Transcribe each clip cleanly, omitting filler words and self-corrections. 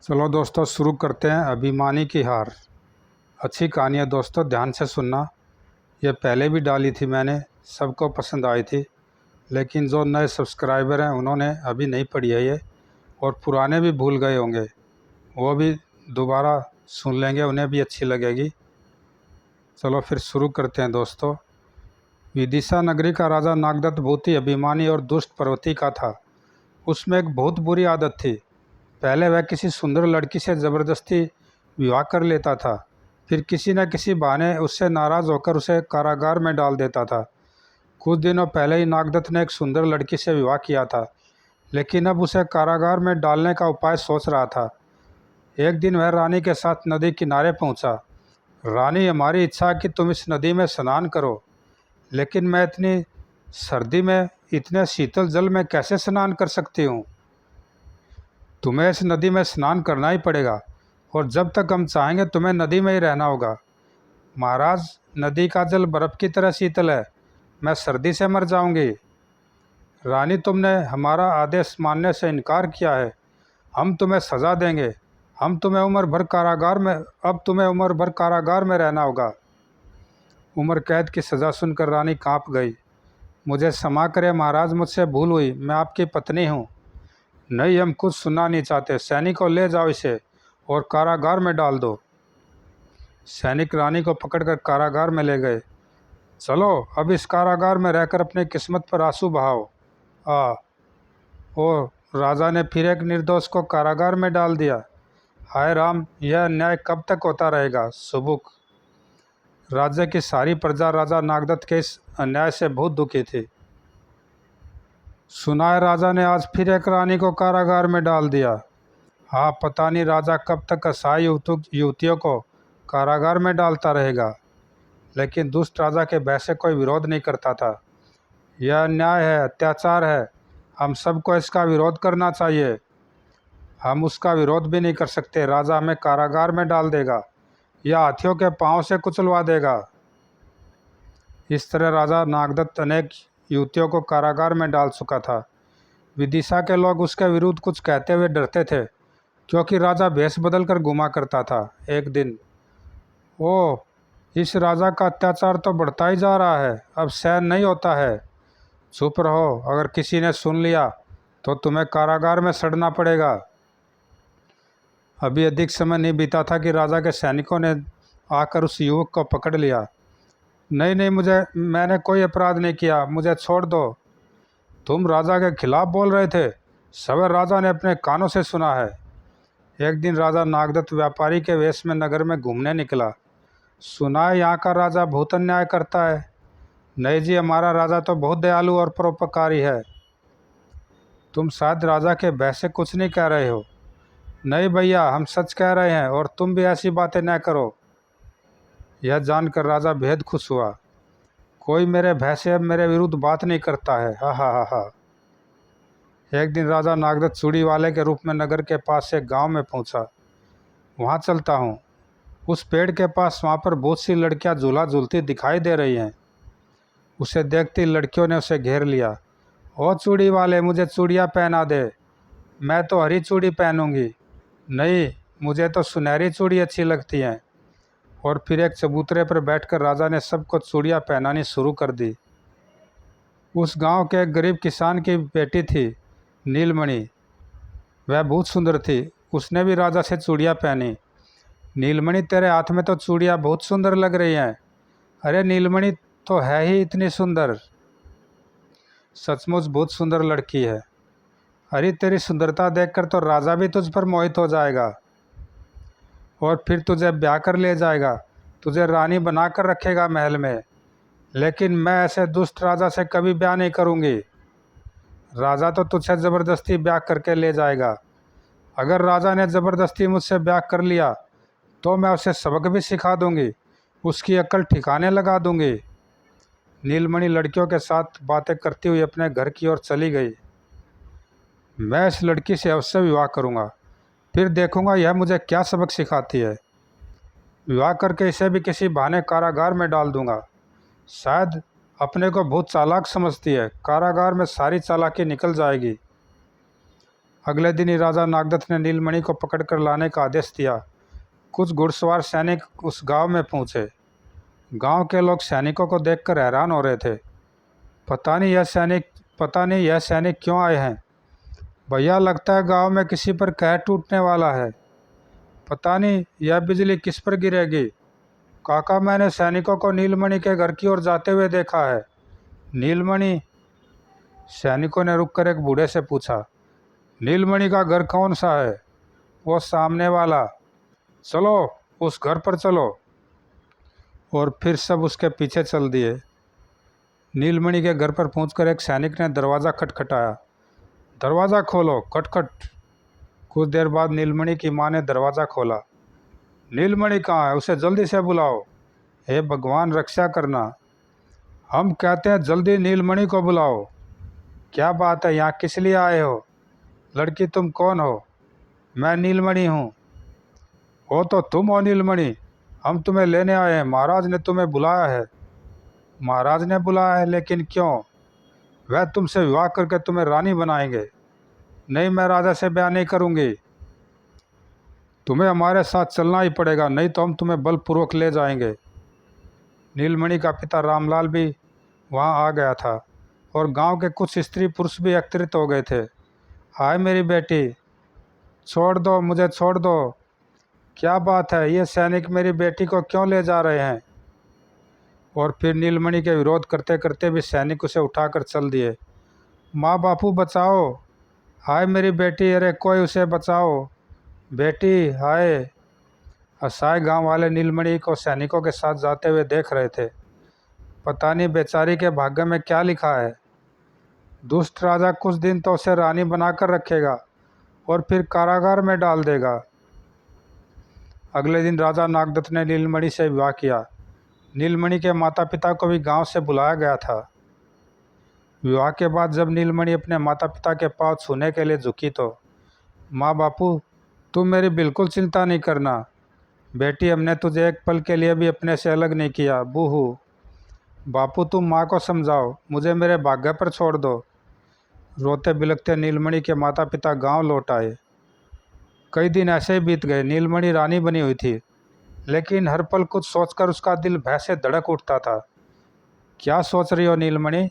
चलो दोस्तों शुरू करते हैं अभिमानी की हार। अच्छी कहानी है दोस्तों, ध्यान से सुनना। ये पहले भी डाली थी मैंने, सबको पसंद आई थी, लेकिन जो नए सब्सक्राइबर हैं उन्होंने अभी नहीं पढ़ी है ये, और पुराने भी भूल गए होंगे, वो भी दोबारा सुन लेंगे, उन्हें भी अच्छी लगेगी। चलो फिर शुरू करते हैं दोस्तों। विदिशा नगरी का राजा नागदत्त बहुत ही अभिमानी और दुष्ट प्रवृत्ति का था। उसमें एक बहुत बुरी आदत थी। पहले वह किसी सुंदर लड़की से ज़बरदस्ती विवाह कर लेता था, फिर किसी न किसी बहाने उससे नाराज़ होकर उसे कारागार में डाल देता था। कुछ दिनों पहले ही नागदत्त ने एक सुंदर लड़की से विवाह किया था, लेकिन अब उसे कारागार में डालने का उपाय सोच रहा था। एक दिन वह रानी के साथ नदी किनारे पहुंचा। रानी, हमारी इच्छा है कि तुम इस नदी में स्नान करो, लेकिन मैं इतनी सर्दी में इतने शीतल जल में कैसे स्नान कर सकती हूँ? तुम्हें इस नदी में स्नान करना ही पड़ेगा, और जब तक हम चाहेंगे तुम्हें नदी में ही रहना होगा। महाराज, नदी का जल बर्फ़ की तरह शीतल है, मैं सर्दी से मर जाऊंगी। रानी, तुमने हमारा आदेश मानने से इनकार किया है, हम तुम्हें सज़ा देंगे। अब तुम्हें उम्र भर कारागार में रहना होगा। उम्र कैद की सज़ा सुनकर रानी कांप गई। मुझे क्षमा करें महाराज, मुझसे भूल हुई, मैं आपकी पत्नी हूँ। नहीं, हम कुछ सुनना नहीं चाहते। सैनिकों, ले जाओ इसे और कारागार में डाल दो। सैनिक रानी को पकड़कर कारागार में ले गए। चलो, अब इस कारागार में रहकर अपनी किस्मत पर आंसू बहाओ। ओ राजा ने फिर एक निर्दोष को कारागार में डाल दिया। हाय राम, यह अन्याय कब तक होता रहेगा? सुबुक। राज्य की सारी प्रजा राजा नागदत्त के इस अन्याय से बहुत दुखी थी। सुना है राजा ने आज फिर एक रानी को कारागार में डाल दिया। हाँ, पता नहीं राजा कब तक असहाय युवतियों को कारागार में डालता रहेगा। लेकिन दुष्ट राजा के भय से कोई विरोध नहीं करता था। यह अन्याय है, अत्याचार है, हम सबको इसका विरोध करना चाहिए। हम उसका विरोध भी नहीं कर सकते। राजा हमें कारागार में डाल देगा या हाथियों के पांव से कुचलवा देगा। इस तरह राजा नागदत्त अनेक युवतियों को कारागार में डाल चुका था। विदिशा के लोग उसके विरुद्ध कुछ कहते हुए डरते थे, क्योंकि राजा भेष बदल कर घुमा करता था। एक दिन, ओह, इस राजा का अत्याचार तो बढ़ता ही जा रहा है, अब सहन नहीं होता है। चुप रहो, अगर किसी ने सुन लिया तो तुम्हें कारागार में सड़ना पड़ेगा। अभी अधिक समय नहीं बीता था कि राजा के सैनिकों ने आकर उस युवक को पकड़ लिया। नहीं नहीं, मैंने कोई अपराध नहीं किया, मुझे छोड़ दो। तुम राजा के खिलाफ बोल रहे थे, सवेर राजा ने अपने कानों से सुना है। एक दिन राजा नागदत्त व्यापारी के वेश में नगर में घूमने निकला। सुना है यहाँ का राजा बहुत अन्याय करता है। नहीं जी, हमारा राजा तो बहुत दयालु और परोपकारी है। तुम शायद राजा के भय से कुछ नहीं कह रहे हो। नहीं भैया, हम सच कह रहे हैं, और तुम भी ऐसी बातें न करो। यह जानकर राजा बेहद खुश हुआ। कोई मेरे भय से अब मेरे विरुद्ध बात नहीं करता है। हा हा हा हा। एक दिन राजा नागदत्त चूड़ी वाले के रूप में नगर के पास एक गांव में पहुंचा। वहां चलता हूँ। उस पेड़ के पास वहां पर बहुत सी लड़कियां झूला झूलती दिखाई दे रही हैं। उसे देखती लड़कियों ने उसे घेर लिया। ओ चूड़ी वाले, मुझे चूड़ियाँ पहना दे, मैं तो हरी चूड़ी पहनूंगी। नहीं, मुझे तो सुनहरी चूड़ी अच्छी लगती हैं। और फिर एक चबूतरे पर बैठकर राजा ने सबको चूड़ियाँ पहनानी शुरू कर दी। उस गांव के एक गरीब किसान की बेटी थी, नीलमणि। वह बहुत सुंदर थी। उसने भी राजा से चूड़ियाँ पहनी। नीलमणि, तेरे हाथ में तो चूड़ियाँ बहुत सुंदर लग रही हैं। अरे नीलमणि तो है ही इतनी सुंदर, सचमुच बहुत सुंदर लड़की है। अरे तेरी सुंदरता देखकर तो राजा भी तुझ पर मोहित हो जाएगा और फिर तुझे ब्याह कर ले जाएगा, तुझे रानी बना कर रखेगा महल में। लेकिन मैं ऐसे दुष्ट राजा से कभी ब्याह नहीं करूँगी। राजा तो तुझसे ज़बरदस्ती ब्याह करके ले जाएगा। अगर राजा ने ज़बरदस्ती मुझसे ब्याह कर लिया तो मैं उसे सबक भी सिखा दूँगी, उसकी अक्ल ठिकाने लगा दूँगी। नीलमणि लड़कियों के साथ बातें करती हुई अपने घर की ओर चली गई। मैं इस लड़की से अवश्य विवाह करूँगा, फिर देखूँगा यह मुझे क्या सबक सिखाती है। विवाह करके इसे भी किसी बहाने कारागार में डाल दूँगा। शायद अपने को बहुत चालाक समझती है, कारागार में सारी चालाकी निकल जाएगी। अगले दिन ही राजा नागदत्त ने नीलमणि को पकड़कर लाने का आदेश दिया। कुछ घुड़सवार सैनिक उस गांव में पहुंचे। गांव के लोग सैनिकों को देखकर हैरान हो रहे थे। पता नहीं यह सैनिक क्यों आए हैं। भैया, लगता है गांव में किसी पर कहर टूटने वाला है। पता नहीं यह बिजली किस पर गिरेगी। काका, मैंने सैनिकों को नीलमणि के घर की ओर जाते हुए देखा है। नीलमणि? सैनिकों ने रुककर एक बूढ़े से पूछा। नीलमणि का घर कौन सा है? वो सामने वाला। चलो उस घर पर चलो। और फिर सब उसके पीछे चल दिए। नीलमणि के घर पर पहुंचकर एक सैनिक ने दरवाज़ा खटखटाया। दरवाज़ा खोलो, खटखट। कुछ देर बाद नीलमणि की माँ ने दरवाज़ा खोला। नीलमणि कहाँ है? उसे जल्दी से बुलाओ। हे भगवान, रक्षा करना। हम कहते हैं जल्दी नीलमणि को बुलाओ। क्या बात है, यहाँ किस लिए आए हो? लड़की, तुम कौन हो? मैं नीलमणि हूँ। वो तो तुम हो नीलमणि। हम तुम्हें लेने आए हैं। महाराज ने तुम्हें बुलाया है। महाराज ने बुलाया है? लेकिन क्यों? वह तुमसे विवाह करके तुम्हें रानी बनाएंगे। नहीं, मैं राजा से ब्याह नहीं करूँगी। तुम्हें हमारे साथ चलना ही पड़ेगा, नहीं तो हम तुम्हें बलपूर्वक ले जाएंगे। नीलमणि का पिता रामलाल भी वहाँ आ गया था और गांव के कुछ स्त्री पुरुष भी एकत्रित हो गए थे। हाय मेरी बेटी, छोड़ दो मुझे, छोड़ दो। क्या बात है, ये सैनिक मेरी बेटी को क्यों ले जा रहे हैं? और फिर नीलमणि के विरोध करते करते भी सैनिक उसे उठाकर चल दिए। माँ बापू बचाओ। हाय मेरी बेटी, अरे कोई उसे बचाओ। बेटी हाय। असहाय गांव वाले नीलमणि को सैनिकों के साथ जाते हुए देख रहे थे। पता नहीं बेचारी के भाग्य में क्या लिखा है। दुष्ट राजा कुछ दिन तो उसे रानी बनाकर रखेगा और फिर कारागार में डाल देगा। अगले दिन राजा नागदत्त ने नीलमणि से विवाह किया। नीलमणि के माता पिता को भी गांव से बुलाया गया था। विवाह के बाद जब नीलमणि अपने माता पिता के पाँव छूने के लिए झुकी तो, माँ बापू, तुम मेरी बिल्कुल चिंता नहीं करना। बेटी, हमने तुझे एक पल के लिए भी अपने से अलग नहीं किया। बूहू। बापू, तुम माँ को समझाओ, मुझे मेरे भाग्य पर छोड़ दो। रोते बिलखते नीलमणि के माता पिता गांव लौट आए। कई दिन ऐसे ही बीत गए। नीलमणि रानी बनी हुई थी, लेकिन हर पल कुछ सोचकर उसका दिल भय से धड़क उठता था। क्या सोच रही हो नीलमणि?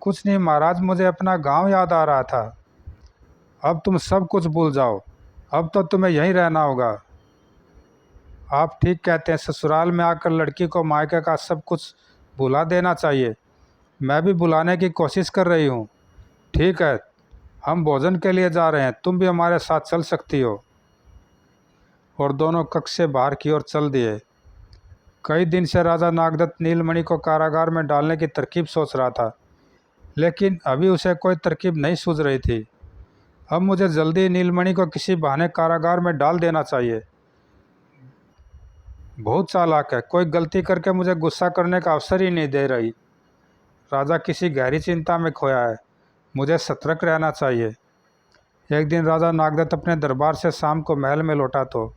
कुछ नहीं महाराज, मुझे अपना गांव याद आ रहा था। अब तुम सब कुछ भूल जाओ, अब तो तुम्हें यहीं रहना होगा। आप ठीक कहते हैं, ससुराल में आकर लड़की को मायके का सब कुछ भुला देना चाहिए। मैं भी भुलाने की कोशिश कर रही हूँ। ठीक है, हम भोजन के लिए जा रहे हैं, तुम भी हमारे साथ चल सकती हो। और दोनों कक्ष से बाहर की ओर चल दिए। कई दिन से राजा नागदत्त नीलमणि को कारागार में डालने की तरकीब सोच रहा था, लेकिन अभी उसे कोई तरकीब नहीं सूझ रही थी। अब मुझे जल्दी नीलमणि को किसी बहाने कारागार में डाल देना चाहिए। बहुत चालाक है, कोई गलती करके मुझे गुस्सा करने का अवसर ही नहीं दे रही। राजा किसी गहरी चिंता में खोया है, मुझे सतर्क रहना चाहिए। एक दिन राजा नागदत्त अपने दरबार से शाम को महल में लौटा तो,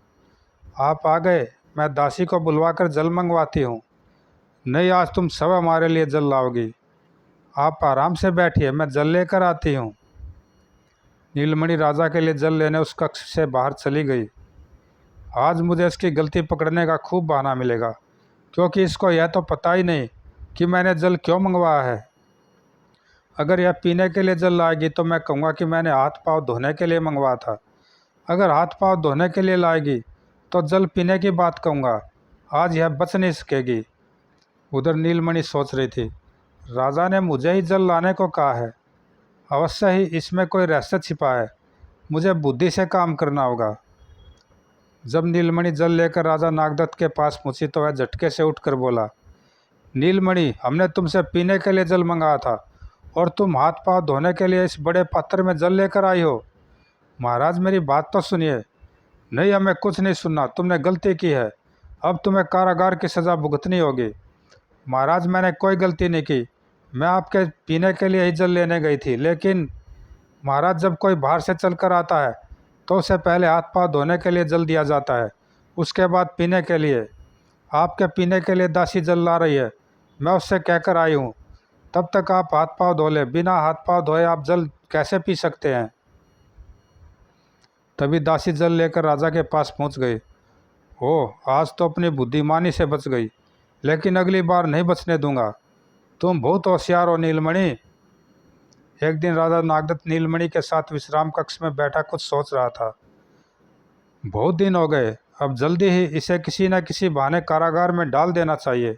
आप आ गए, मैं दासी को बुलवाकर जल मंगवाती हूँ। नहीं, आज तुम सब हमारे लिए जल लाओगी। आप आराम से बैठिए, मैं जल लेकर आती हूँ। नीलमणि राजा के लिए जल लेने उस कक्ष से बाहर चली गई। आज मुझे इसकी गलती पकड़ने का खूब बहाना मिलेगा, क्योंकि इसको यह तो पता ही नहीं कि मैंने जल क्यों मंगवाया है। अगर यह पीने के लिए जल लाएगी तो मैं कहूँगा कि मैंने हाथ पाँव धोने के लिए मंगवाया था। अगर हाथ पाँव धोने के लिए लाएगी तो जल पीने की बात कहूँगा। आज यह बच नहीं सकेगी। उधर नीलमणि सोच रही थी, राजा ने मुझे ही जल लाने को कहा है, अवश्य ही इसमें कोई रहस्य छिपा है। मुझे बुद्धि से काम करना होगा। जब नीलमणि जल लेकर राजा नागदत्त के पास पहुंची तो वह झटके से उठकर बोला, नीलमणि, हमने तुमसे पीने के लिए जल मंगाया था और तुम हाथ पाँव धोने के लिए इस बड़े पात्र में जल लेकर आई हो। महाराज, मेरी बात तो सुनिए। नहीं, हमें कुछ नहीं सुनना, तुमने गलती की है, अब तुम्हें कारागार की सज़ा भुगतनी होगी। महाराज, मैंने कोई गलती नहीं की, मैं आपके पीने के लिए ही जल लेने गई थी। लेकिन महाराज, जब कोई बाहर से चल कर आता है तो उसे पहले हाथ पाँव धोने के लिए जल दिया जाता है, उसके बाद पीने के लिए। आपके पीने के लिए दासी जल ला रही है, मैं उससे कहकर आई हूँ। तब तक आप हाथ पाँव धो लें, बिना हाथ पाँव धोए आप जल कैसे पी सकते हैं? तभी दासी जल लेकर राजा के पास पहुंच गए। ओह, आज तो अपनी बुद्धिमानी से बच गई, लेकिन अगली बार नहीं बचने दूंगा। तुम बहुत होशियार हो नीलमणि। एक दिन राजा नागदत्त नीलमणि के साथ विश्राम कक्ष में बैठा कुछ सोच रहा था। बहुत दिन हो गए, अब जल्दी ही इसे किसी न किसी बहाने कारागार में डाल देना चाहिए।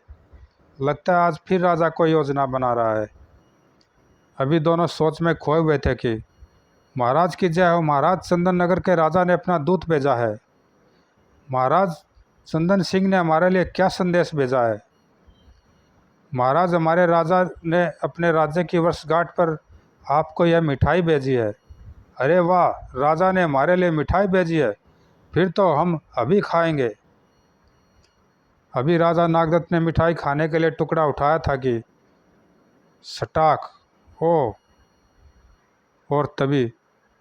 लगता है आज फिर राजा कोई योजना बना रहा है। अभी दोनों सोच में खोए हुए थे कि महाराज की जय हो, महाराज चंदन नगर के राजा ने अपना दूत भेजा है। महाराज चंदन सिंह ने हमारे लिए क्या संदेश भेजा है? महाराज, हमारे राजा ने अपने राज्य की वर्षगांठ पर आपको यह मिठाई भेजी है। अरे वाह, राजा ने हमारे लिए मिठाई भेजी है, फिर तो हम अभी खाएंगे। अभी राजा नागदत्त ने मिठाई खाने के लिए टुकड़ा उठाया था कि सटाक ओ, और तभी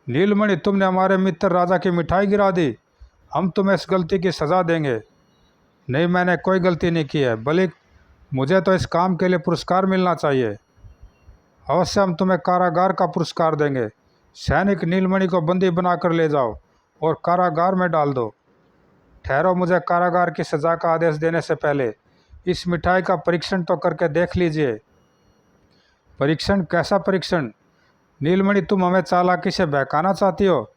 नीलमणि, तुमने हमारे मित्र राजा की मिठाई गिरा दी। हम तुम्हें इस गलती की सज़ा देंगे। नहीं, मैंने कोई गलती नहीं की है, बल्कि मुझे तो इस काम के लिए पुरस्कार मिलना चाहिए। अवश्य हम तुम्हें कारागार का पुरस्कार देंगे। सैनिक नीलमणि को बंदी बनाकर ले जाओ और कारागार में डाल दो। ठहरो, मुझे कारागार की सज़ा का आदेश देने से पहले इस मिठाई का परीक्षण तो करके देख लीजिए। परीक्षण? कैसा परीक्षण? नीलमणि, तुम हमें चालाकी से बहकाना चाहती हो,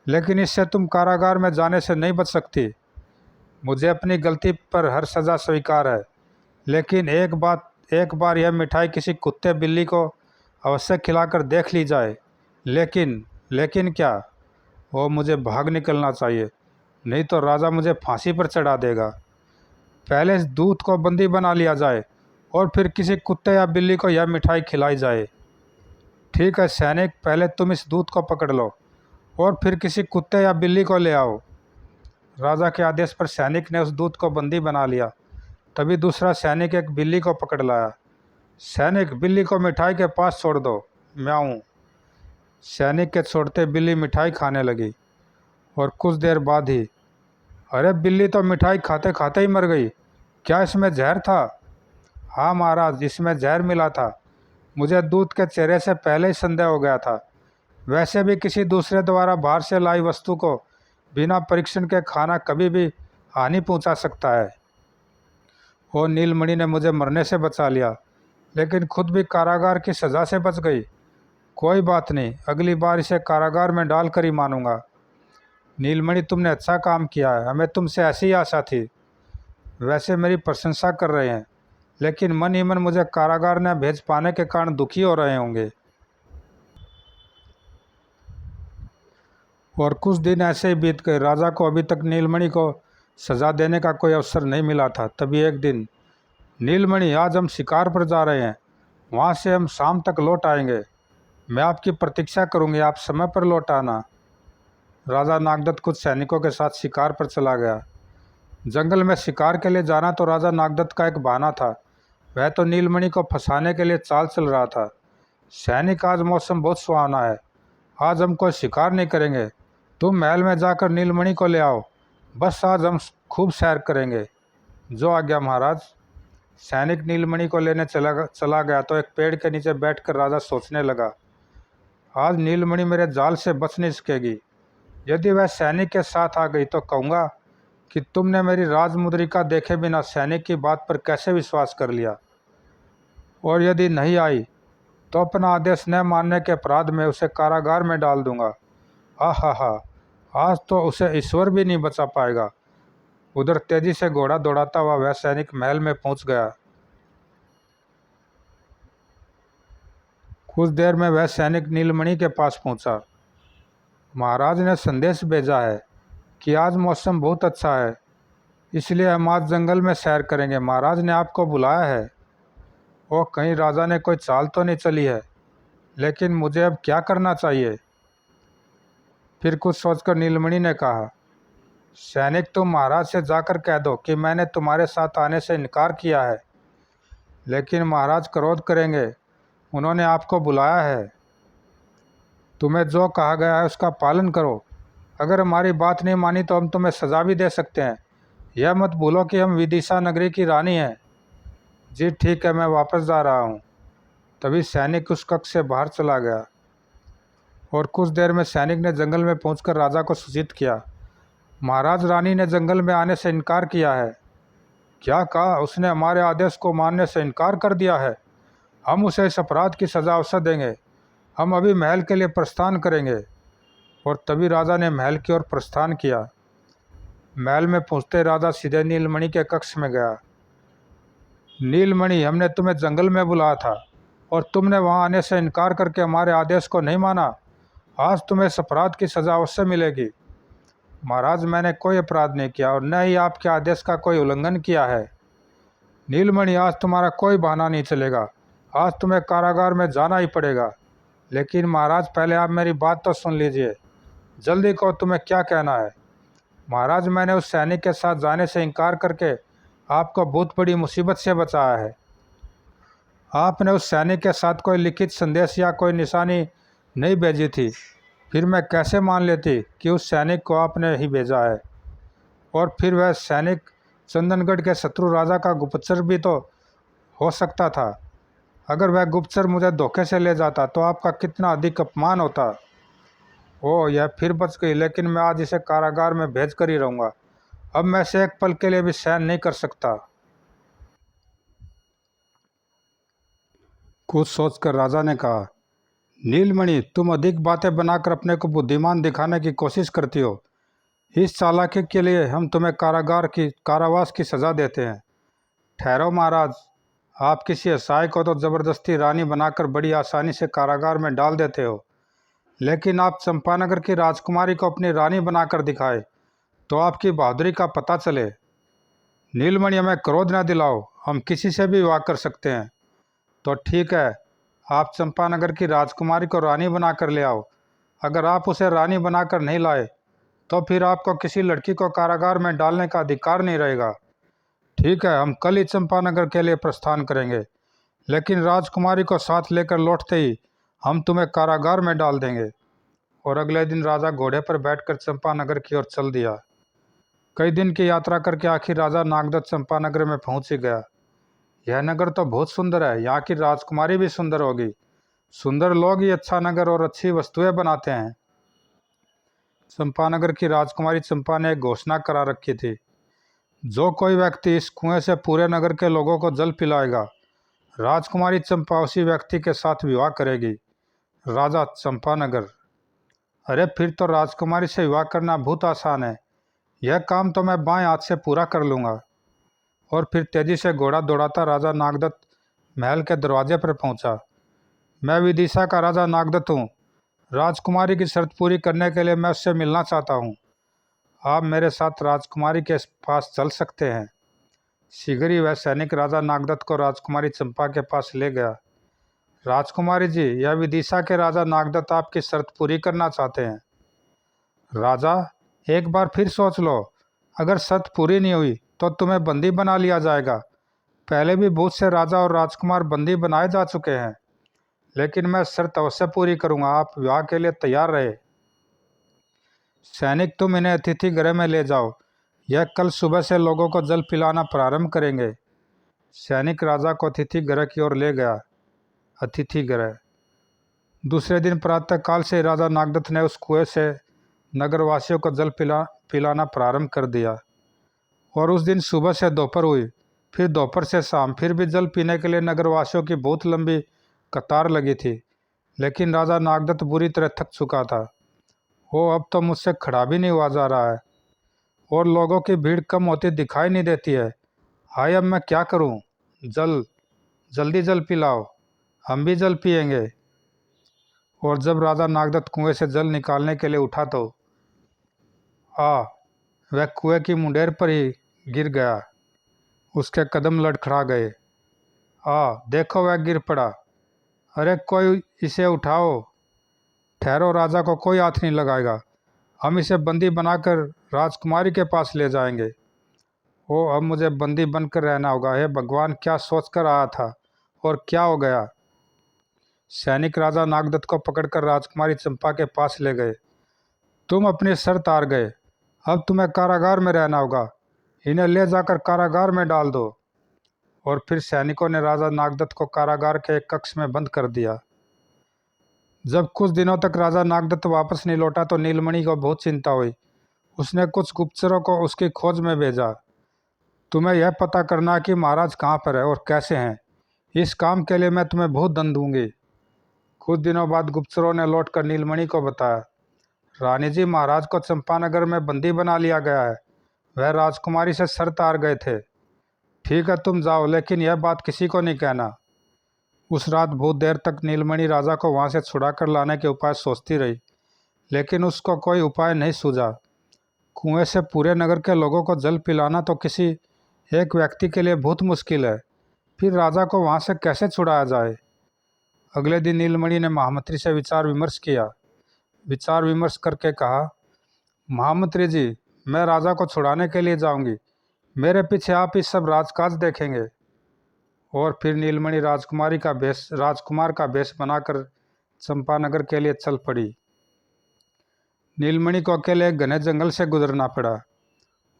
लेकिन इससे तुम कारागार में जाने से नहीं बच सकती। मुझे अपनी गलती पर हर सज़ा स्वीकार है, लेकिन एक बार यह मिठाई किसी कुत्ते बिल्ली को अवश्य खिलाकर देख ली जाए। लेकिन क्या? वो मुझे भाग निकलना चाहिए, नहीं तो राजा मुझे फांसी पर चढ़ा देगा। पहले इस दूत को बंदी बना लिया जाए और फिर किसी कुत्ते या बिल्ली को यह मिठाई खिलाई जाए। ठीक है सैनिक, पहले तुम इस दूत को पकड़ लो और फिर किसी कुत्ते या बिल्ली को ले आओ। राजा के आदेश पर सैनिक ने उस दूत को बंदी बना लिया। तभी दूसरा सैनिक एक बिल्ली को पकड़ लाया। सैनिक, बिल्ली को मिठाई के पास छोड़ दो, म्याऊं। सैनिक के छोड़ते बिल्ली मिठाई खाने लगी और कुछ देर बाद ही, अरे, बिल्ली तो मिठाई खाते खाते ही मर गई। क्या इसमें जहर था? हाँ महाराज, इसमें जहर मिला था। मुझे दूध के चेहरे से पहले ही संदेह हो गया था। वैसे भी किसी दूसरे द्वारा बाहर से लाई वस्तु को बिना परीक्षण के खाना कभी भी हानि पहुंचा सकता है। और नीलमणि ने मुझे मरने से बचा लिया, लेकिन खुद भी कारागार की सज़ा से बच गई। कोई बात नहीं, अगली बार इसे कारागार में डाल कर ही मानूंगा। नीलमणि, तुमने अच्छा काम किया है, हमें तुमसे ऐसी ही आशा थी। वैसे मेरी प्रशंसा कर रहे हैं, लेकिन मन ही मन मुझे कारागार न भेज पाने के कारण दुखी हो रहे होंगे। और कुछ दिन ऐसे ही बीत गए। राजा को अभी तक नीलमणि को सज़ा देने का कोई अवसर नहीं मिला था। तभी एक दिन, नीलमणि, आज हम शिकार पर जा रहे हैं, वहाँ से हम शाम तक लौट आएंगे। मैं आपकी प्रतीक्षा करूँगी, आप समय पर लौट आना। राजा नागदत्त कुछ सैनिकों के साथ शिकार पर चला गया। जंगल में शिकार के लिए जाना तो राजा नागदत्त का एक बहाना था। वह तो नीलमणि को फंसाने के लिए चाल चल रहा था। सैनिक, आज मौसम बहुत सुहावना है, आज हम कोई शिकार नहीं करेंगे। तुम महल में जाकर नीलमणि को ले आओ, बस आज हम खूब सैर करेंगे। जो आज्ञा महाराज। सैनिक नीलमणि को लेने चला गया तो एक पेड़ के नीचे बैठकर राजा सोचने लगा, आज नीलमणि मेरे जाल से बच नहीं सकेगी। यदि वह सैनिक के साथ आ गई तो कहूँगा कि तुमने मेरी राजमुद्रिका देखे बिना सैनिक की बात पर कैसे विश्वास कर लिया। और यदि नहीं आई तो अपना आदेश न मानने के अपराध में उसे कारागार में डाल दूंगा। आहा, आज तो उसे ईश्वर भी नहीं बचा पाएगा। उधर तेजी से घोड़ा दौड़ाता हुआ वह सैनिक महल में पहुंच गया। कुछ देर में वह सैनिक नीलमणि के पास पहुंचा। महाराज ने संदेश भेजा है कि आज मौसम बहुत अच्छा है, इसलिए हम आज जंगल में सैर करेंगे। महाराज ने आपको बुलाया है। ओ, कहीं राजा ने कोई चाल तो नहीं चली है, लेकिन मुझे अब क्या करना चाहिए? फिर कुछ सोचकर नीलमणि ने कहा, सैनिक, तुम महाराज से जाकर कह दो कि मैंने तुम्हारे साथ आने से इनकार किया है, लेकिन महाराज क्रोध करेंगे, उन्होंने आपको बुलाया है। तुम्हें जो कहा गया है उसका पालन करो। अगर हमारी बात नहीं मानी तो हम तुम्हें सज़ा भी दे सकते हैं। यह मत भूलो कि हम विदिशा नगरी की रानी हैं। जी ठीक है, मैं वापस जा रहा हूँ। तभी सैनिक उस कक्ष से बाहर चला गया। और कुछ देर में सैनिक ने जंगल में पहुंचकर राजा को सूचित किया। महाराज, रानी ने जंगल में आने से इनकार किया है। क्या कहा? उसने हमारे आदेश को मानने से इनकार कर दिया है। हम उसे इस अपराध की सज़ा अवश्य देंगे। हम अभी महल के लिए प्रस्थान करेंगे। और तभी राजा ने महल की ओर प्रस्थान किया। महल में पहुंचते राजा सीधे नीलमणि के कक्ष में गया। नीलमणि, हमने तुम्हें जंगल में बुलाया था और तुमने वहां आने से इनकार करके हमारे आदेश को नहीं माना। आज तुम्हें इस अपराध की सज़ा अवश्य मिलेगी। महाराज, मैंने कोई अपराध नहीं किया और न ही आपके आदेश का कोई उल्लंघन किया है। नीलमणि, आज तुम्हारा कोई बहाना नहीं चलेगा। आज तुम्हें कारागार में जाना ही पड़ेगा। लेकिन महाराज, पहले आप मेरी बात तो सुन लीजिए। जल्दी कहो, तुम्हें क्या कहना है। महाराज, मैंने उस सैनिक के साथ जाने से इनकार करके आपको बहुत बड़ी मुसीबत से बचाया है। आपने उस सैनिक के साथ कोई लिखित संदेश या कोई निशानी नहीं भेजी थी, फिर मैं कैसे मान लेती कि उस सैनिक को आपने ही भेजा है। और फिर वह सैनिक चंदनगढ़ के शत्रु राजा का गुप्तचर भी तो हो सकता था। अगर वह गुप्तचर मुझे धोखे से ले जाता तो आपका कितना अधिक अपमान होता। ओह, यह फिर बच गई, लेकिन मैं आज इसे कारागार में भेज कर ही रहूँगा। अब मैं इसे एक पल के लिए भी सहन नहीं कर सकता। कुछ सोचकर राजा ने कहा, नीलमणि, तुम अधिक बातें बनाकर अपने को बुद्धिमान दिखाने की कोशिश करती हो। इस चालाकी के लिए हम तुम्हें कारावास की सज़ा देते हैं। ठहरो महाराज, आप किसी असहाय को तो ज़बरदस्ती रानी बनाकर बड़ी आसानी से कारागार में डाल देते हो, लेकिन आप चंपानगर की राजकुमारी को अपनी रानी बनाकर दिखाए तो आपकी बहादुरी का पता चले। नीलमणि, हमें क्रोध न दिलाओ, हम किसी से भी विवाह कर सकते हैं। तो ठीक है, आप चंपानगर की राजकुमारी को रानी बनाकर ले आओ। अगर आप उसे रानी बनाकर नहीं लाए तो फिर आपको किसी लड़की को कारागार में डालने का अधिकार नहीं रहेगा। ठीक है, हम कल ही चंपानगर के लिए प्रस्थान करेंगे, लेकिन राजकुमारी को साथ लेकर लौटते ही हम तुम्हें कारागार में डाल देंगे। और अगले दिन राजा घोड़े पर बैठकर चंपानगर की ओर चल दिया। कई दिन की यात्रा करके आखिर राजा नागदत्त चंपानगर में पहुंच ही गया। यह नगर तो बहुत सुंदर है, यहाँ की राजकुमारी भी सुंदर होगी। सुंदर लोग ही अच्छा नगर और अच्छी वस्तुएं बनाते हैं। चंपानगर की राजकुमारी चंपा ने एक घोषणा करा रखी थी, जो कोई व्यक्ति इस कुएं से पूरे नगर के लोगों को जल पिलाएगा, राजकुमारी चंपा उसी व्यक्ति के साथ विवाह करेगी। राजा चंपानगर। अरे, फिर तो राजकुमारी से विवाह करना बहुत आसान है। यह काम तो मैं बाएं हाथ से पूरा कर लूँगा। और फिर तेजी से घोड़ा दौड़ाता राजा नागदत्त महल के दरवाजे पर पहुंचा। मैं विदिशा का राजा नागदत्त हूँ। राजकुमारी की शर्त पूरी करने के लिए मैं उससे मिलना चाहता हूँ। आप मेरे साथ राजकुमारी के पास चल सकते हैं। शीघ्र ही वह सैनिक राजा नागदत्त को राजकुमारी चंपा के पास ले गया। राजकुमारी जी, यह विदिशा के राजा नागदत्त आपकी शर्त पूरी करना चाहते हैं। राजा, एक बार फिर सोच लो। अगर शर्त पूरी नहीं हुई तो तुम्हें बंदी बना लिया जाएगा। पहले भी बहुत से राजा और राजकुमार बंदी बनाए जा चुके हैं, लेकिन मैं शर्त अवश्य पूरी करूंगा। आप विवाह के लिए तैयार रहे। सैनिक, तुम इन्हें अतिथि गृह में ले जाओ। यह कल सुबह से लोगों को जल पिलाना प्रारंभ करेंगे। सैनिक राजा को अतिथि गृह की ओर ले गया। अतिथि गृह। दूसरे दिन प्रातःकाल से राजा नागदत्त ने उस कुएं से नगरवासियों को जल पिलाना प्रारंभ कर दिया। और उस दिन सुबह से दोपहर हुई, फिर दोपहर से शाम, फिर भी जल पीने के लिए नगरवासियों की बहुत लंबी कतार लगी थी। लेकिन राजा नागदत्त बुरी तरह थक चुका था। वो अब तो मुझसे खड़ा भी नहीं हुआ जा रहा है और लोगों की भीड़ कम होती दिखाई नहीं देती है। हाय, अब मैं क्या करूं? जल्दी जल पिलाओ, हम भी जल पिएंगे। और जब राजा नागदत्त कुएं से जल निकालने के लिए उठा तो वह कुएं की मुंडेर पर ही गिर गया। उसके कदम लड़खड़ा गए। देखो, वह गिर पड़ा। अरे, कोई इसे उठाओ। ठहरो, राजा को कोई हाथ नहीं लगाएगा। हम इसे बंदी बनाकर राजकुमारी के पास ले जाएंगे। अब मुझे बंदी बनकर रहना होगा। हे भगवान, क्या सोचकर आया था और क्या हो गया। सैनिक राजा नागदत्त को पकड़कर राजकुमारी चंपा के पास ले गए। तुम अपनी शर्त हार गए, अब तुम्हें कारागार में रहना होगा। इन्हें ले जाकर कारागार में डाल दो। और फिर सैनिकों ने राजा नागदत्त को कारागार के एक कक्ष में बंद कर दिया। जब कुछ दिनों तक राजा नागदत्त वापस नहीं लौटा तो नीलमणि को बहुत चिंता हुई। उसने कुछ गुप्तचरों को उसकी खोज में भेजा। तुम्हें यह पता करना कि महाराज कहाँ पर है और कैसे हैं। इस काम के लिए मैं तुम्हें बहुत धन दूंगी। कुछ दिनों बाद गुप्तचरों ने लौटकर नीलमणि को बताया, रानी जी, महाराज को चंपानगर में बंदी बना लिया गया है। वह राजकुमारी से शर्त हार गए थे। ठीक है, तुम जाओ, लेकिन यह बात किसी को नहीं कहना। उस रात बहुत देर तक नीलमणि राजा को वहां से छुड़ा कर लाने के उपाय सोचती रही, लेकिन उसको कोई उपाय नहीं सूझा। कुएं से पूरे नगर के लोगों को जल पिलाना तो किसी एक व्यक्ति के लिए बहुत मुश्किल है, फिर राजा को वहां से कैसे छुड़ाया जाए। अगले दिन नीलमणि ने महामंत्री से विचार विमर्श किया। विचार विमर्श करके कहा, महामंत्री जी, मैं राजा को छुड़ाने के लिए जाऊंगी, मेरे पीछे आप इस सब राजकाज देखेंगे। और फिर नीलमणि राजकुमार का वेश बनाकर चंपानगर के लिए चल पड़ी। नीलमणि को अकेले एक घने जंगल से गुजरना पड़ा।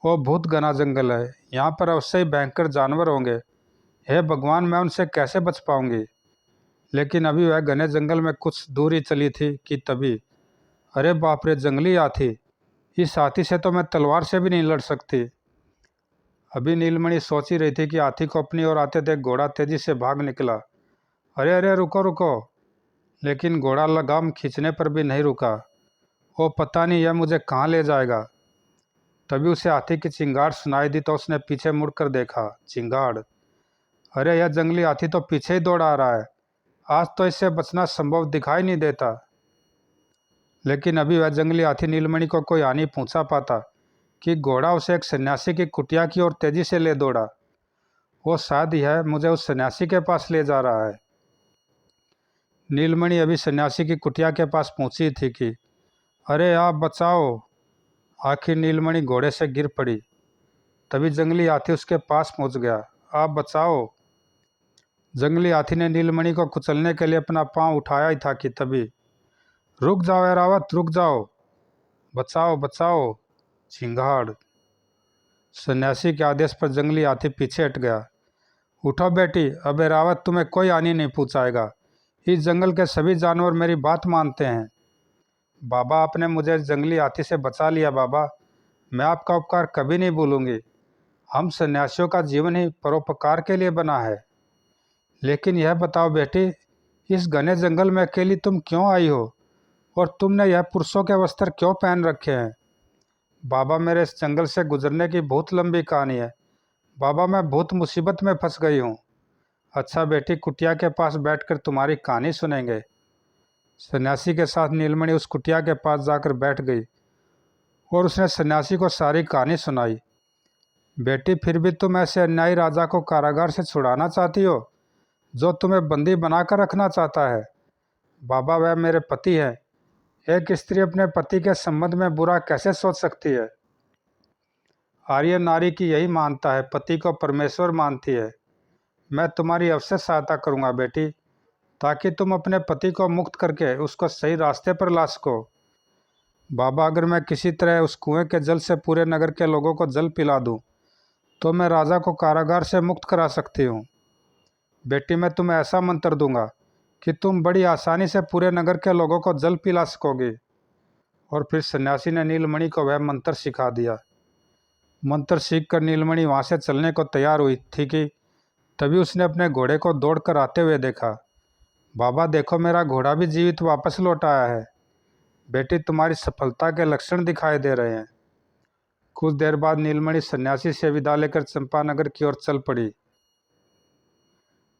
वो बहुत घना जंगल है, यहाँ पर अवश्य ही भयंकर जानवर होंगे। हे भगवान, मैं उनसे कैसे बच पाऊंगी। लेकिन अभी वह घने जंगल में कुछ दूर ही चली थी कि तभी, अरे बाप रे, जंगली हाथी! इस हाथी से तो मैं तलवार से भी नहीं लड़ सकती। अभी नीलमणि सोच ही रही थी कि हाथी को अपनी ओर आते देख घोड़ा तेजी से भाग निकला। अरे अरे, रुको रुको! लेकिन घोड़ा लगाम खींचने पर भी नहीं रुका। वो पता नहीं यह मुझे कहाँ ले जाएगा। तभी उसे हाथी की चिंगाड़ सुनाई दी तो उसने पीछे मुड़कर देखा। चिंगाड़! अरे, यह जंगली हाथी तो पीछे ही दौड़ आ रहा है। आज तो इससे बचना संभव दिखाई नहीं देता। लेकिन अभी वह जंगली हाथी नीलमणि को कोई हानि पहुंचा पाता कि घोड़ा उसे एक सन्यासी की कुटिया की ओर तेजी से ले दौड़ा। वो शायद यह मुझे उस सन्यासी के पास ले जा रहा है। नीलमणि अभी सन्यासी की कुटिया के पास पहुंची थी कि अरे आप बचाओ! आखिर नीलमणि घोड़े से गिर पड़ी। तभी जंगली हाथी उसके पास पहुंच गया। आप बचाओ! जंगली हाथी ने नीलमणि को कुचलने के लिए अपना पांव उठाया ही था कि तभी, रुक जाओ ऐरावत, रुक जाओ! बचाओ बचाओ! चिंगाड़! सन्यासी के आदेश पर जंगली हाथी पीछे हट गया। उठो बेटी, अब ऐरावत तुम्हें कोई हानि नहीं पहुंचाएगा। इस जंगल के सभी जानवर मेरी बात मानते हैं। बाबा, आपने मुझे जंगली हाथी से बचा लिया बाबा। मैं आपका उपकार कभी नहीं भूलूंगी। हम सन्यासियों का जीवन ही परोपकार के लिए बना है। लेकिन यह बताओ बेटी, इस घने जंगल में अकेली तुम क्यों आई हो और तुमने यह पुरुषों के वस्त्र क्यों पहन रखे हैं। बाबा, मेरे इस जंगल से गुजरने की बहुत लंबी कहानी है। बाबा, मैं बहुत मुसीबत में फंस गई हूँ। अच्छा बेटी, कुटिया के पास बैठकर तुम्हारी कहानी सुनेंगे। सन्यासी के साथ नीलमणि उस कुटिया के पास जाकर बैठ गई और उसने सन्यासी को सारी कहानी सुनाई। बेटी, फिर भी तुम ऐसे अन्यायी राजा को कारागार से छुड़ाना चाहती हो जो तुम्हें बंदी बनाकर रखना चाहता है। बाबा, वह मेरे पति हैं। एक स्त्री अपने पति के संबंध में बुरा कैसे सोच सकती है। आर्य नारी की यही मानता है, पति को परमेश्वर मानती है। मैं तुम्हारी अवश्य सहायता करूंगा बेटी, ताकि तुम अपने पति को मुक्त करके उसको सही रास्ते पर ला सको। बाबा, अगर मैं किसी तरह उस कुएं के जल से पूरे नगर के लोगों को जल पिला दूं, तो मैं राजा को कारागार से मुक्त करा सकती हूँ। बेटी, मैं तुम्हें ऐसा मंत्र दूंगा कि तुम बड़ी आसानी से पूरे नगर के लोगों को जल पिला सकोगी। और फिर सन्यासी ने नीलमणि को वह मंत्र सिखा दिया। मंत्र सीखकर नीलमणि वहाँ से चलने को तैयार हुई थी कि तभी उसने अपने घोड़े को दौड़कर आते हुए देखा। बाबा देखो, मेरा घोड़ा भी जीवित वापस लौट आया है। बेटी, तुम्हारी सफलता के लक्षण दिखाई दे रहे हैं। कुछ देर बाद नीलमणि सन्यासी से विदा लेकर चंपानगर की ओर चल पड़ी।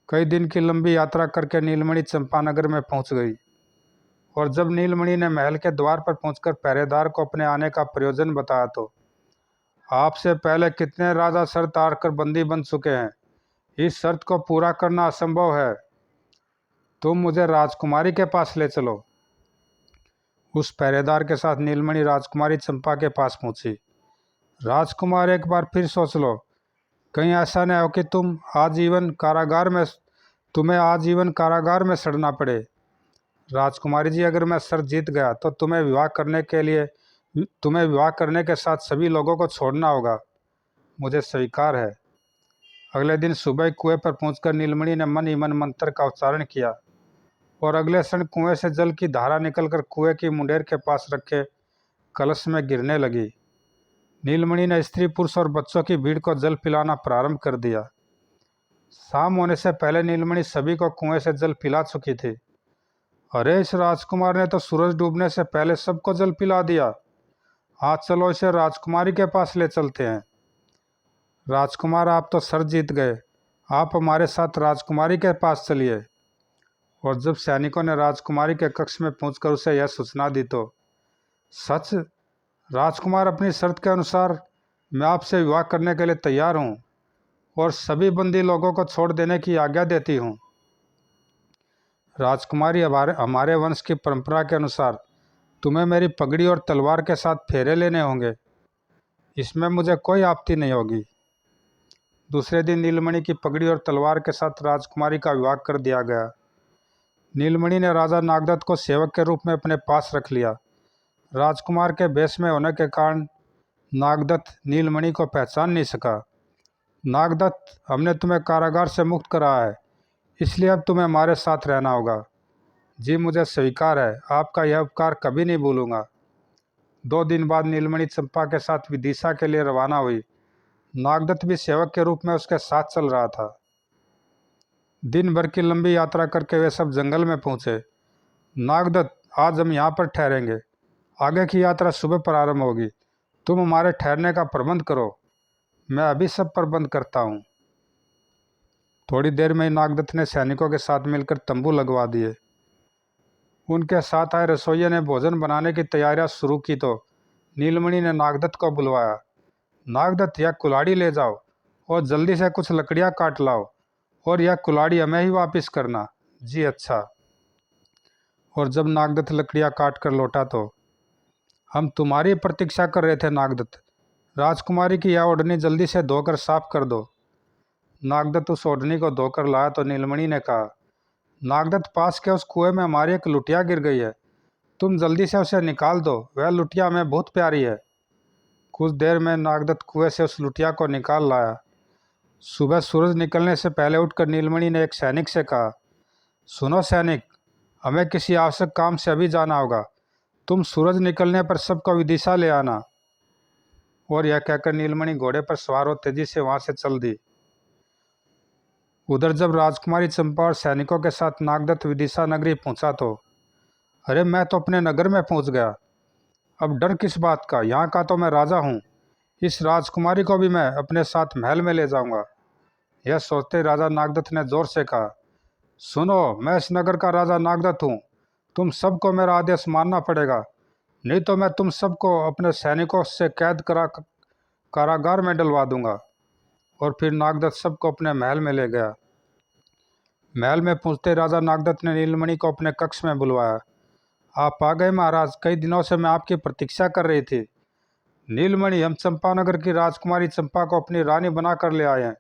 कई दिन की लंबी यात्रा करके नीलमणि चंपानगर में पहुंच गई। और जब नीलमणि ने महल के द्वार पर पहुंचकर पहरेदार को अपने आने का प्रयोजन बताया तो, आपसे पहले कितने राजा शर्त हारकर बंदी बन चुके हैं। इस शर्त को पूरा करना असंभव है। तुम मुझे राजकुमारी के पास ले चलो। उस पहरेदार के साथ नीलमणि राजकुमारी चंपा के पास पहुंची। राजकुमार, एक बार फिर सोच लो, कहीं ऐसा न हो कि तुम्हें आजीवन कारागार में सड़ना पड़े। राजकुमारी जी, अगर मैं शर्त जीत गया तो तुम्हें विवाह करने के साथ सभी लोगों को छोड़ना होगा। मुझे स्वीकार है। अगले दिन सुबह कुएं पर पहुंचकर नीलमणि ने मन ही मन मंत्र का उच्चारण किया और अगले क्षण कुएं से जल की धारा निकलकर कुएं की मुंडेर के पास रखे कलश में गिरने लगी। नीलमणि ने स्त्री, पुरुष और बच्चों की भीड़ को जल पिलाना प्रारंभ कर दिया। शाम होने से पहले नीलमणि सभी को कुएं से जल पिला चुकी थी। अरे, इस राजकुमार ने तो सूरज डूबने से पहले सबको जल पिला दिया। आज चलो इसे राजकुमारी के पास ले चलते हैं। राजकुमार, आप तो सर जीत गए। आप हमारे साथ राजकुमारी के पास चलिए। और जब सैनिकों ने राजकुमारी के कक्ष में पहुंचकर उसे यह सूचना दी तो, सच? राजकुमार, अपनी शर्त के अनुसार मैं आपसे विवाह करने के लिए तैयार हूँ और सभी बंदी लोगों को छोड़ देने की आज्ञा देती हूँ। राजकुमारी, हमारे वंश की परंपरा के अनुसार तुम्हें मेरी पगड़ी और तलवार के साथ फेरे लेने होंगे। इसमें मुझे कोई आपत्ति नहीं होगी। दूसरे दिन नीलमणि की पगड़ी और तलवार के साथ राजकुमारी का विवाह कर दिया गया। नीलमणि ने राजा नागदत्त को सेवक के रूप में अपने पास रख लिया। राजकुमार के भेष में होने के कारण नागदत्त नीलमणि को पहचान नहीं सका। नागदत्त, हमने तुम्हें कारागार से मुक्त कराया है, इसलिए अब तुम्हें हमारे साथ रहना होगा। जी, मुझे स्वीकार है। आपका यह उपकार कभी नहीं भूलूंगा। 2 दिन बाद नीलमणि चंपा के साथ विदिशा के लिए रवाना हुई। नागदत्त भी सेवक के रूप में उसके साथ चल रहा था। दिन भर की लंबी यात्रा करके वे सब जंगल में पहुंचे। नागदत्त, आज हम यहाँ पर ठहरेंगे। आगे की यात्रा सुबह प्रारंभ होगी। तुम हमारे ठहरने का प्रबंध करो। मैं अभी सब प्रबंध करता हूँ। थोड़ी देर में नागदत्त ने सैनिकों के साथ मिलकर तंबू लगवा दिए। उनके साथ आए रसोइये ने भोजन बनाने की तैयारियां शुरू की तो नीलमणि ने नागदत्त को बुलवाया। नागदत्त, यह कुल्हाड़ी ले जाओ और जल्दी से कुछ लकड़ियां काट लाओ और यह कुल्हाड़ी हमें ही वापस करना। जी अच्छा। और जब नागदत्त लकड़ियां काट कर लौटा तो, हम तुम्हारी प्रतीक्षा कर रहे थे नागदत्त। राजकुमारी की यह ओढ़नी जल्दी से धोकर साफ कर दो। नागदत्त उस ओढ़नी को धोकर लाया तो नीलमणि ने कहा, नागदत्त, पास के उस कुएं में हमारी एक लुटिया गिर गई है। तुम जल्दी से उसे निकाल दो। वह लुटिया हमें बहुत प्यारी है। कुछ देर में नागदत्त कुएं से उस लुटिया को निकाल लाया। सुबह सूरज निकलने से पहले उठकर नीलमणि ने एक सैनिक से कहा, सुनो सैनिक, हमें किसी आवश्यक काम से अभी जाना होगा। तुम सूरज निकलने पर सबको विदिशा ले आना। और यह कहकर नीलमणि घोड़े पर सवार हो तेजी से वहां से चल दी। उधर जब राजकुमारी चंपा और सैनिकों के साथ नागदत्त विदिशा नगरी पहुंचा तो, अरे, मैं तो अपने नगर में पहुंच गया। अब डर किस बात का? यहाँ का तो मैं राजा हूँ। इस राजकुमारी को भी मैं अपने साथ महल में ले जाऊंगा। यह सोचते राजा नागदत्त ने जोर से कहा, सुनो, मैं इस नगर का राजा नागदत्त हूँ। तुम सबको मेरा आदेश मानना पड़ेगा, नहीं तो मैं तुम सबको अपने सैनिकों से कैद करा कारागार में डलवा दूंगा। और फिर नागदत्त सबको अपने महल में ले गया। महल में पहुंचते राजा नागदत्त ने नीलमणि को अपने कक्ष में बुलवाया। आप आ गए महाराज, कई दिनों से मैं आपकी प्रतीक्षा कर रही थी। नीलमणि, हम चंपानगर की राजकुमारी चंपा को अपनी रानी बना कर ले आए हैं।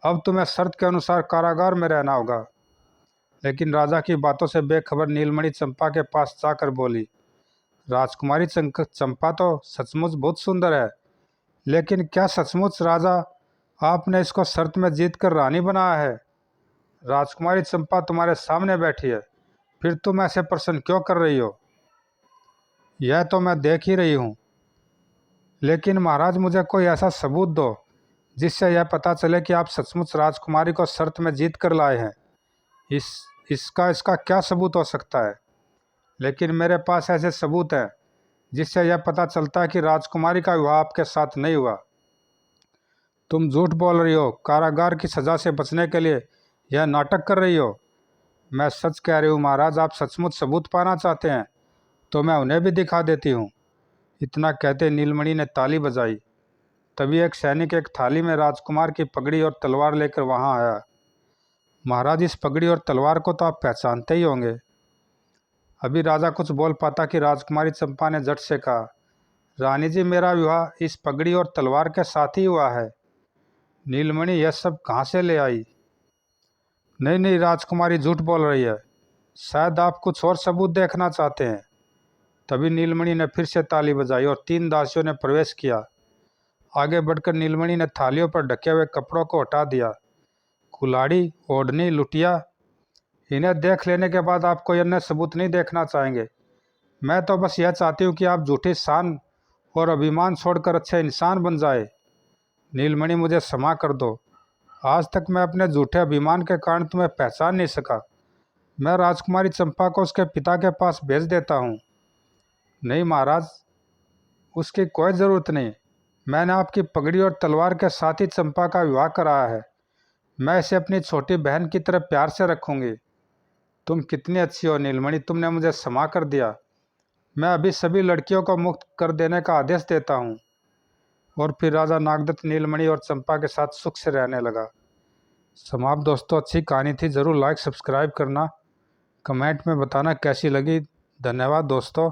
अब तुम्हें शर्त के अनुसार कारागार में रहना होगा। लेकिन राजा की बातों से बेखबर नीलमणि चंपा के पास जाकर बोली, राजकुमारी चंपा तो सचमुच बहुत सुंदर है, लेकिन क्या सचमुच राजा आपने इसको शर्त में जीत कर रानी बनाया है? राजकुमारी चंपा तुम्हारे सामने बैठी है, फिर तुम ऐसे प्रश्न क्यों कर रही हो? यह तो मैं देख ही रही हूँ, लेकिन महाराज मुझे कोई ऐसा सबूत दो जिससे यह पता चले कि आप सचमुच राजकुमारी को शर्त में जीत कर लाए हैं। इसका क्या सबूत हो सकता है? लेकिन मेरे पास ऐसे सबूत हैं जिससे यह पता चलता है कि राजकुमारी का विवाह आपके साथ नहीं हुआ। तुम झूठ बोल रही हो। कारागार की सज़ा से बचने के लिए यह नाटक कर रही हो। मैं सच कह रही हूँ महाराज, आप सचमुच सबूत पाना चाहते हैं तो मैं उन्हें भी दिखा देती हूँ। इतना कहते नीलमणि ने ताली बजाई। तभी एक सैनिक एक थाली में राजकुमार की पगड़ी और तलवार लेकर वहाँ आया। महाराज, इस पगड़ी और तलवार को तो आप पहचानते ही होंगे। अभी राजा कुछ बोल पाता कि राजकुमारी चंपा ने झट से कहा, रानी जी, मेरा विवाह इस पगड़ी और तलवार के साथ ही हुआ है। नीलमणि, यह सब कहाँ से ले आई? नहीं नहीं, राजकुमारी झूठ बोल रही है। शायद आप कुछ और सबूत देखना चाहते हैं। तभी नीलमणि ने फिर से ताली बजाई और 3 दासियों ने प्रवेश किया। आगे बढ़कर नीलमणि ने थालियों पर ढके हुए कपड़ों को हटा दिया। कुल्हाड़ी, ओढ़नी, लुटिया, इन्हें देख लेने के बाद आप कोई अन्य सबूत नहीं देखना चाहेंगे। मैं तो बस यह चाहती हूँ कि आप झूठी शान और अभिमान छोड़कर अच्छे इंसान बन जाए। नीलमणि, मुझे क्षमा कर दो। आज तक मैं अपने झूठे अभिमान के कारण तुम्हें पहचान नहीं सका। मैं राजकुमारी चंपा को उसके पिता के पास भेज देता हूँ। नहीं महाराज, उसकी कोई ज़रूरत नहीं। मैंने आपकी पगड़ी और तलवार के साथ ही चंपा का विवाह कराया है। मैं इसे अपनी छोटी बहन की तरह प्यार से रखूँगी। तुम कितनी अच्छी हो नीलमणि, तुमने मुझे क्षमा कर दिया। मैं अभी सभी लड़कियों को मुक्त कर देने का आदेश देता हूँ। और फिर राजा नागदत्त नीलमणि और चंपा के साथ सुख से रहने लगा। समाप्त दोस्तों, अच्छी कहानी थी। ज़रूर लाइक सब्सक्राइब करना, कमेंट में बताना कैसी लगी। धन्यवाद दोस्तों।